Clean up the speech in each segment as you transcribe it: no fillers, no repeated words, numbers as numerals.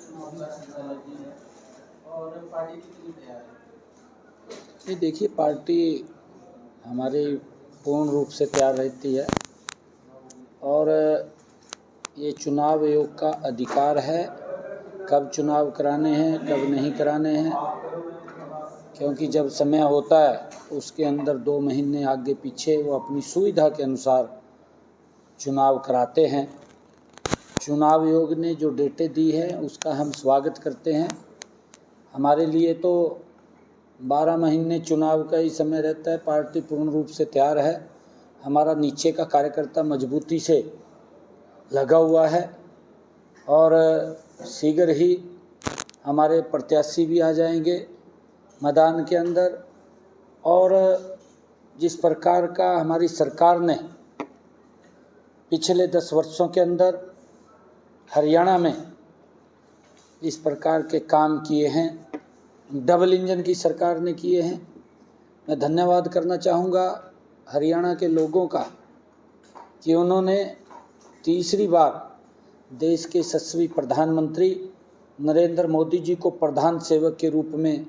चुनाव का सिलसिला लगी है और पार्टी कितनी तैयार है? ये देखिए, पार्टी हमारी पूर्ण रूप से तैयार रहती है और ये चुनाव आयोग का अधिकार है कब चुनाव कराने हैं कब नहीं कराने हैं, क्योंकि जब समय होता है उसके अंदर 2 महीने आगे पीछे वो अपनी सुविधा के अनुसार चुनाव कराते हैं। चुनाव आयोग ने जो डेटें दी है उसका हम स्वागत करते हैं। हमारे लिए तो 12 महीने चुनाव का ही समय रहता है। पार्टी पूर्ण रूप से तैयार है। हमारा नीचे का कार्यकर्ता मजबूती से लगा हुआ है और शीघ्र ही हमारे प्रत्याशी भी आ जाएंगे मैदान के अंदर। और जिस प्रकार का हमारी सरकार ने पिछले 10 वर्षों के अंदर हरियाणा में इस प्रकार के काम किए हैं, डबल इंजन की सरकार ने किए हैं। मैं धन्यवाद करना चाहूँगा हरियाणा के लोगों का कि उन्होंने तीसरी बार देश के यशस्वी प्रधानमंत्री नरेंद्र मोदी जी को प्रधान सेवक के रूप में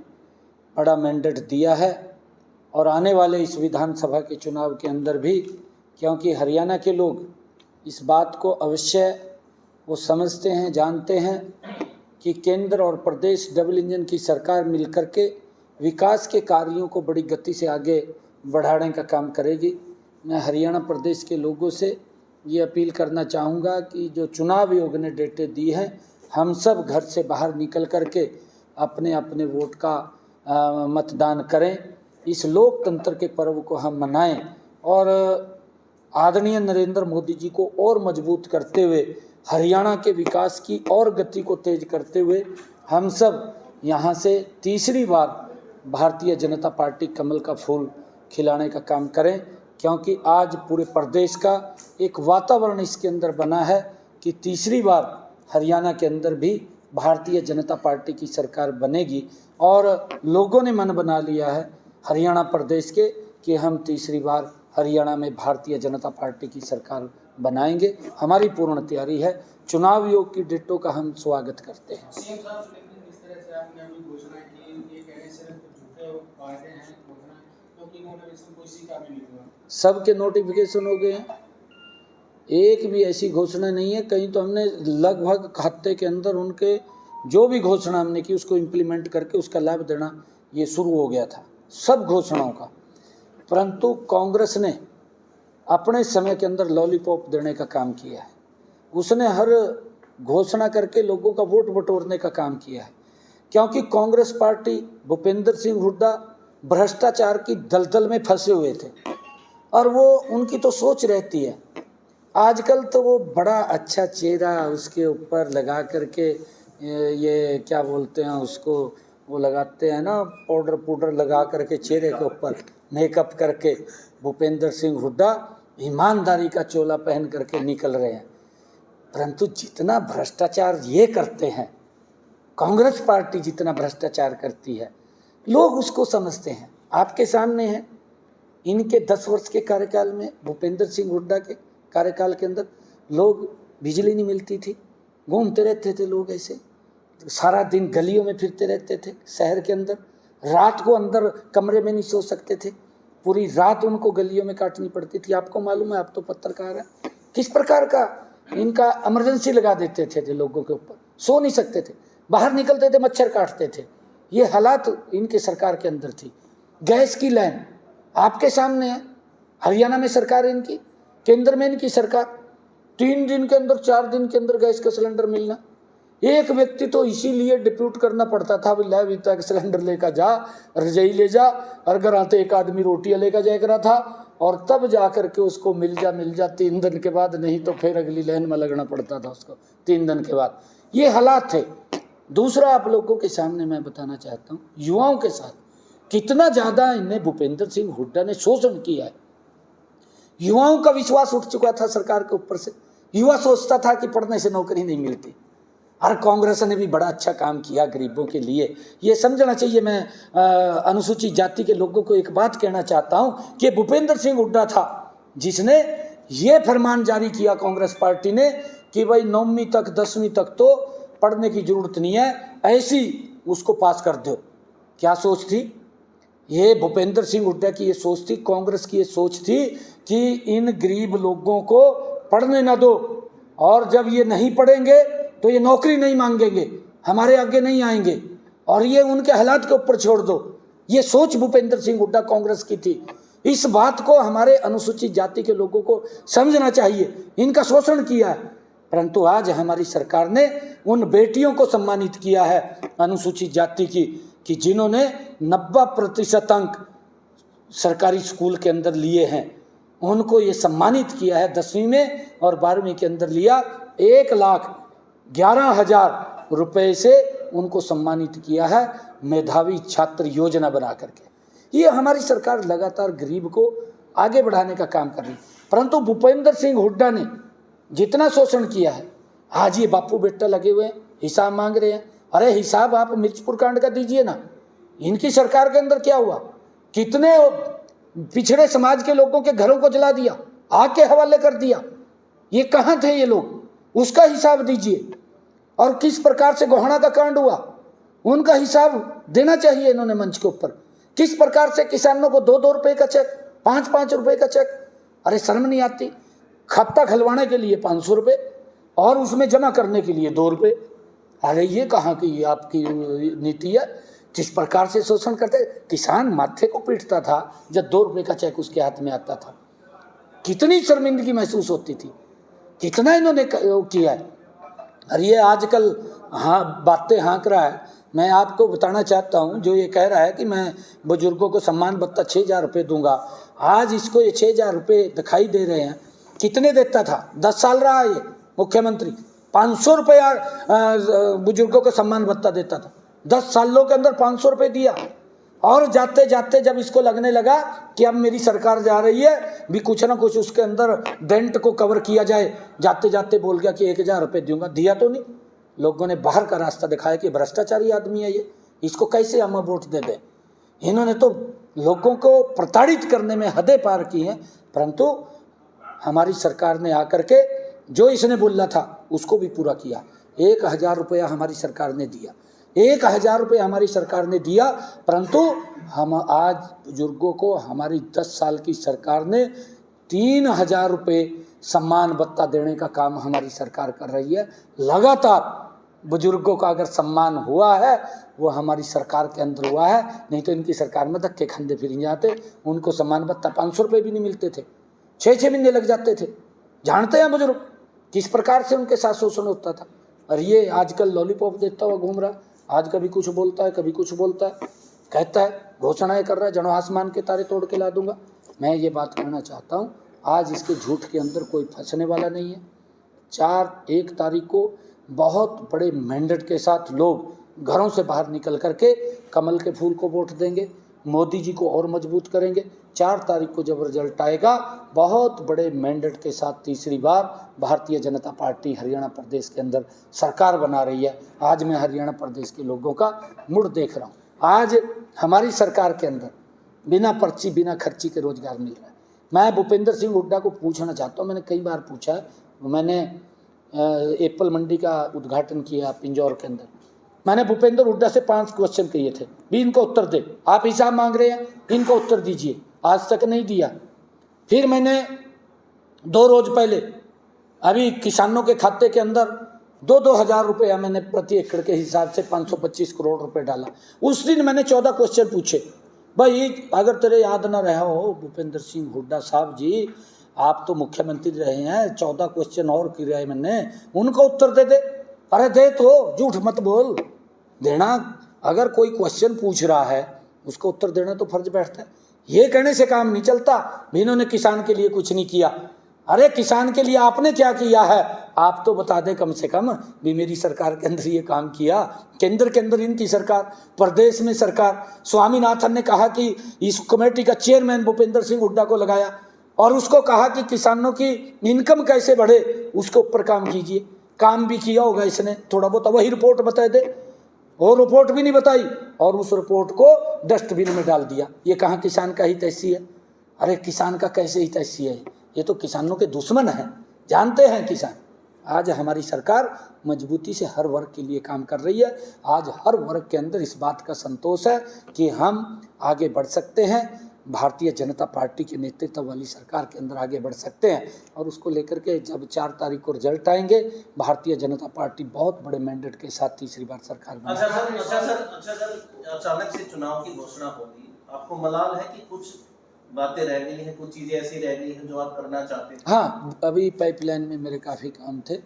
बड़ा मैंडेट दिया है। और आने वाले इस विधानसभा के चुनाव के अंदर भी, क्योंकि हरियाणा के लोग इस बात को अवश्य वो समझते हैं, जानते हैं कि केंद्र और प्रदेश डबल इंजन की सरकार मिलकर के विकास के कार्यों को बड़ी गति से आगे बढ़ाने का काम करेगी। मैं हरियाणा प्रदेश के लोगों से ये अपील करना चाहूँगा कि जो चुनाव आयोग ने डेटें दी हैं, हम सब घर से बाहर निकल करके अपने अपने वोट का मतदान करें। इस लोकतंत्र के पर्व को हम मनाएं और आदरणीय नरेंद्र मोदी जी को और मजबूत करते हुए, हरियाणा के विकास की और गति को तेज करते हुए हम सब यहाँ से तीसरी बार भारतीय जनता पार्टी कमल का फूल खिलाने का काम करें। क्योंकि आज पूरे प्रदेश का एक वातावरण इसके अंदर बना है कि तीसरी बार हरियाणा के अंदर भी भारतीय जनता पार्टी की सरकार बनेगी और लोगों ने मन बना लिया है हरियाणा प्रदेश के कि हम तीसरी बार हरियाणा में भारतीय जनता पार्टी की सरकार बनाएंगे। हमारी पूर्ण तैयारी है। चुनाव आयोग की डेटों का हम स्वागत करते हैं। सीएम साहब, लेकिन इस तरह से आपने अभी घोषणा की, ये कहने से झूठे वादे हैं घोषणा, क्योंकि नोटिफिकेशन कोई का भी नहीं हुआ। सबके नोटिफिकेशन हो गए हैं, एक भी ऐसी घोषणा नहीं है। कहीं तो हमने लगभग हफ्ते के अंदर उनके जो भी घोषणा हमने की उसको इम्प्लीमेंट करके उसका लाभ देना ये शुरू हो गया था, सब घोषणाओं का। परंतु कांग्रेस ने अपने समय के अंदर लॉलीपॉप देने का काम किया है। उसने हर घोषणा करके लोगों का वोट बटोरने का काम किया है। क्योंकि कांग्रेस पार्टी भूपेंद्र सिंह हुड्डा भ्रष्टाचार की दलदल में फंसे हुए थे और वो उनकी तो सोच रहती है। आजकल तो वो बड़ा अच्छा चेहरा उसके ऊपर लगा करके ये क्या बोलते हैं उसको, वो लगाते हैं ना पाउडर लगा करके चेहरे के ऊपर मेकअप करके भूपेंद्र सिंह हुड्डा ईमानदारी का चोला पहन करके निकल रहे हैं। परंतु जितना भ्रष्टाचार ये करते हैं, कांग्रेस पार्टी जितना भ्रष्टाचार करती है, लोग उसको समझते हैं। आपके सामने है, इनके 10 वर्ष के कार्यकाल में, भूपेंद्र सिंह हुड्डा के कार्यकाल के अंदर लोग बिजली नहीं मिलती थी, घूमते रहते थे लोग ऐसे, सारा दिन गलियों में फिरते रहते थे शहर के अंदर, रात को अंदर कमरे में नहीं सो सकते थे, पूरी रात उनको गलियों में काटनी पड़ती थी। आपको मालूम है, आप तो पत्रकार हैं, किस प्रकार का इनका इमरजेंसी लगा देते थे लोगों के ऊपर, सो नहीं सकते थे, बाहर निकलते थे मच्छर काटते थे। ये हालात इनके सरकार के अंदर थी। गैस की लाइन आपके सामने है, हरियाणा में सरकार है इनकी, केंद्र में इनकी सरकार, 3 दिन के अंदर 4 दिन के अंदर गैस का सिलेंडर मिलना। एक व्यक्ति तो इसीलिए डिप्यूट करना पड़ता था, ला बीता के सिलेंडर लेकर जा, रजाई ले जा, और घर आते एक आदमी रोटियां लेकर जाया करा था और तब जा करके उसको मिल जा 3 दिन के बाद, नहीं तो फिर अगली लाइन में लगना पड़ता था उसको 3 दिन के बाद। ये हालात थे। दूसरा, आप लोगों के सामने मैं बताना चाहता हूँ, युवाओं के साथ कितना ज़्यादा इन्हें भूपेंद्र सिंह हुड्डा ने शोषण किया है। युवाओं का विश्वास उठ चुका था सरकार के ऊपर से। युवा सोचता था कि पढ़ने से नौकरी नहीं मिलती, और कांग्रेस ने भी बड़ा अच्छा काम किया गरीबों के लिए। ये समझना चाहिए। मैं अनुसूचित जाति के लोगों को एक बात कहना चाहता हूँ कि भूपेंद्र सिंह हुड्डा था जिसने ये फरमान जारी किया कांग्रेस पार्टी ने कि भाई 9वीं तक 10वीं तक तो पढ़ने की जरूरत नहीं है, ऐसी उसको पास कर दो। क्या सोच थी? ये भूपेंद्र सिंह हुड्डा की ये सोच थी, कांग्रेस की ये सोच थी कि इन गरीब लोगों को पढ़ने ना दो, और जब ये नहीं पढ़ेंगे तो ये नौकरी नहीं मांगेंगे, हमारे आगे नहीं आएंगे, और ये उनके हालात के ऊपर छोड़ दो। ये सोच भूपेंद्र सिंह हुड्डा कांग्रेस की थी। इस बात को हमारे अनुसूचित जाति के लोगों को समझना चाहिए। इनका शोषण किया है, परंतु आज हमारी सरकार ने उन बेटियों को सम्मानित किया है अनुसूचित जाति की, कि जिन्होंने 90% अंक सरकारी स्कूल के अंदर लिए हैं, उनको ये सम्मानित किया है। 10वीं में और 12वीं के अंदर लिया 1,11,000 रुपये से उनको सम्मानित किया है मेधावी छात्र योजना बना करके। ये हमारी सरकार लगातार गरीब को आगे बढ़ाने का काम कर रही है। परंतु भूपेंद्र सिंह हुड्डा ने जितना शोषण किया है, आज ये बापू बेटा लगे हुए हैं, हिसाब मांग रहे हैं। अरे हिसाब आप मिर्चपुर कांड का दीजिए ना। इनकी सरकार के अंदर क्या हुआ? कितने पिछड़े समाज के लोगों के घरों को जला दिया, आग के हवाले कर दिया। ये कहाँ थे ये लोग? उसका हिसाब दीजिए। और किस प्रकार से गोहाना का कांड हुआ, उनका हिसाब देना चाहिए इन्होंने मंच के ऊपर। किस प्रकार से किसानों को 2-2 रुपए का चेक, 5-5 रुपए का चेक, अरे शर्म नहीं आती? खाता खुलवाने के लिए 500 रुपये और उसमें जमा करने के लिए 2 रुपये। अरे ये कहाँ की ये आपकी नीति है? किस प्रकार से शोषण करते? किसान माथे को पीटता था जब 2 रुपये का चेक उसके हाथ में आता था। कितनी शर्मिंदगी महसूस होती थी, कितना इन्होंने किया है। और ये आजकल बातें हाँक रहा है। मैं आपको बताना चाहता हूँ, जो ये कह रहा है कि मैं बुजुर्गों को सम्मान भत्ता 6,000 रुपये दूंगा, आज इसको ये 6,000 रुपये दिखाई दे रहे हैं। कितने देता था? 10 साल रहा ये मुख्यमंत्री, 500 रुपया बुजुर्गों को सम्मान भत्ता देता था। 10 सालों के अंदर 500 रुपये दिया। और जाते जाते जब इसको लगने लगा कि अब मेरी सरकार जा रही है, भी कुछ ना कुछ उसके अंदर डेंट को कवर किया जाए, जाते जाते बोल गया कि 1,000 रुपये दूंगा। दिया तो नहीं। लोगों ने बाहर का रास्ता दिखाया कि भ्रष्टाचारी आदमी है ये, इसको कैसे हम वोट दे दें। इन्होंने तो लोगों को प्रताड़ित करने में हदें पार की हैं। परंतु हमारी सरकार ने आकर के जो इसने बोला था उसको भी पूरा किया। 1,000 रुपया हमारी सरकार ने दिया, 1,000 रुपये हमारी सरकार ने दिया। परंतु हम आज बुजुर्गों को हमारी 10 साल की सरकार ने 3,000 रुपये सम्मान भत्ता देने का काम हमारी सरकार कर रही है। लगातार बुजुर्गों का अगर सम्मान हुआ है वो हमारी सरकार के अंदर हुआ है, नहीं तो इनकी सरकार में धक्के खंडे फिर जाते। उनको सम्मान भत्ता 500 रुपये भी नहीं मिलते थे, 6-6 महीने लग जाते थे। जानते हैं बुजुर्ग किस प्रकार से उनके साथ शोषण होता था। और ये आजकल लॉलीपॉप देता हुआ घूम रहा, आज कभी कुछ बोलता है, कभी कुछ बोलता है, कहता है, घोषणाएं कर रहा है, जनो आसमान के तारे तोड़ के ला दूंगा। मैं ये बात कहना चाहता हूँ, आज इसके झूठ के अंदर कोई फंसने वाला नहीं है। 1 तारीख को बहुत बड़े मैंडेट के साथ लोग घरों से बाहर निकल करके कमल के फूल को वोट देंगे, मोदी जी को और मजबूत करेंगे। 4 तारीख को जब रिजल्ट आएगा, बहुत बड़े मैंडेट के साथ तीसरी बार भारतीय जनता पार्टी हरियाणा प्रदेश के अंदर सरकार बना रही है। आज मैं हरियाणा प्रदेश के लोगों का मुड़ देख रहा हूँ। आज हमारी सरकार के अंदर बिना पर्ची बिना खर्ची के रोजगार मिल रहा है। मैं भूपेंद्र सिंह हुड्डा को पूछना चाहता हूँ, मैंने कई बार पूछा है। मैंने एप्पल मंडी का उद्घाटन किया पिंजौर के अंदर। मैंने भूपेंद्र हुड्डा से 5 क्वेश्चन किए थे, भी इनको उत्तर दे। आप हिसाब मांग रहे हैं, इनको उत्तर दीजिए। आज तक नहीं दिया। फिर मैंने 2 रोज पहले अभी किसानों के खाते के अंदर 2-2 हज़ार रुपया मैंने प्रति एकड़ के हिसाब से 525 करोड़ रुपए डाला। उस दिन मैंने 14 क्वेश्चन पूछे। भाई अगर तेरे याद ना रहा हो भूपेंद्र सिंह हुड्डा साहब जी, आप तो मुख्यमंत्री रहे हैं, 14 क्वेश्चन और किए मैंने, उनको उत्तर दे दे। अरे दे तो, झूठ मत बोल। देना, अगर कोई क्वेश्चन पूछ रहा है उसको उत्तर देना तो फर्ज बैठता है। ये कहने से काम नहीं चलता भी इन्होंने किसान के लिए कुछ नहीं किया। अरे किसान के लिए आपने क्या किया है आप तो बता दें कम से कम भी। मेरी सरकार के अंदर ये काम किया, केंद्र के अंदर इनकी सरकार, प्रदेश में सरकार। स्वामीनाथन ने कहा कि इस कमेटी का चेयरमैन भूपेंद्र सिंह हुड्डा को लगाया और उसको कहा कि किसानों की इनकम कैसे बढ़े उसके ऊपर काम कीजिए। काम भी किया होगा इसने थोड़ा बहुत, वही रिपोर्ट बता दे। और रिपोर्ट भी नहीं बताई और उस रिपोर्ट को डस्टबिन में डाल दिया। ये कहाँ किसान का हित ऐसी है? अरे किसान का कैसे हित ऐसी है? ये तो किसानों के दुश्मन हैं, जानते हैं किसान। आज हमारी सरकार मजबूती से हर वर्ग के लिए काम कर रही है। आज हर वर्ग के अंदर इस बात का संतोष है कि हम आगे बढ़ सकते हैं, भारतीय जनता पार्टी के नेतृत्व वाली सरकार के अंदर आगे बढ़ सकते हैं। और उसको लेकर के जब 4 तारीख को रिजल्ट आएंगे, भारतीय जनता पार्टी बहुत बड़े मैंडेट के साथ तीसरी बार सरकार अच्छा बनाएगी। सर, अचानक से चुनाव की घोषणा होगी, आपको मलाल है कि कुछ बातें रह गई हैं, कुछ चीजें ऐसी रह गई हैं जो आप करना चाहते हैं? हाँ, अभी पाइपलाइन में मेरे काफ़ी काम थे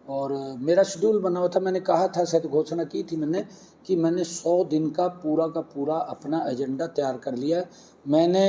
और मेरा शेड्यूल बना हुआ था। मैंने कहा था, शायद घोषणा की थी मैंने, कि मैंने 100 दिन का पूरा अपना एजेंडा तैयार कर लिया है। मैंने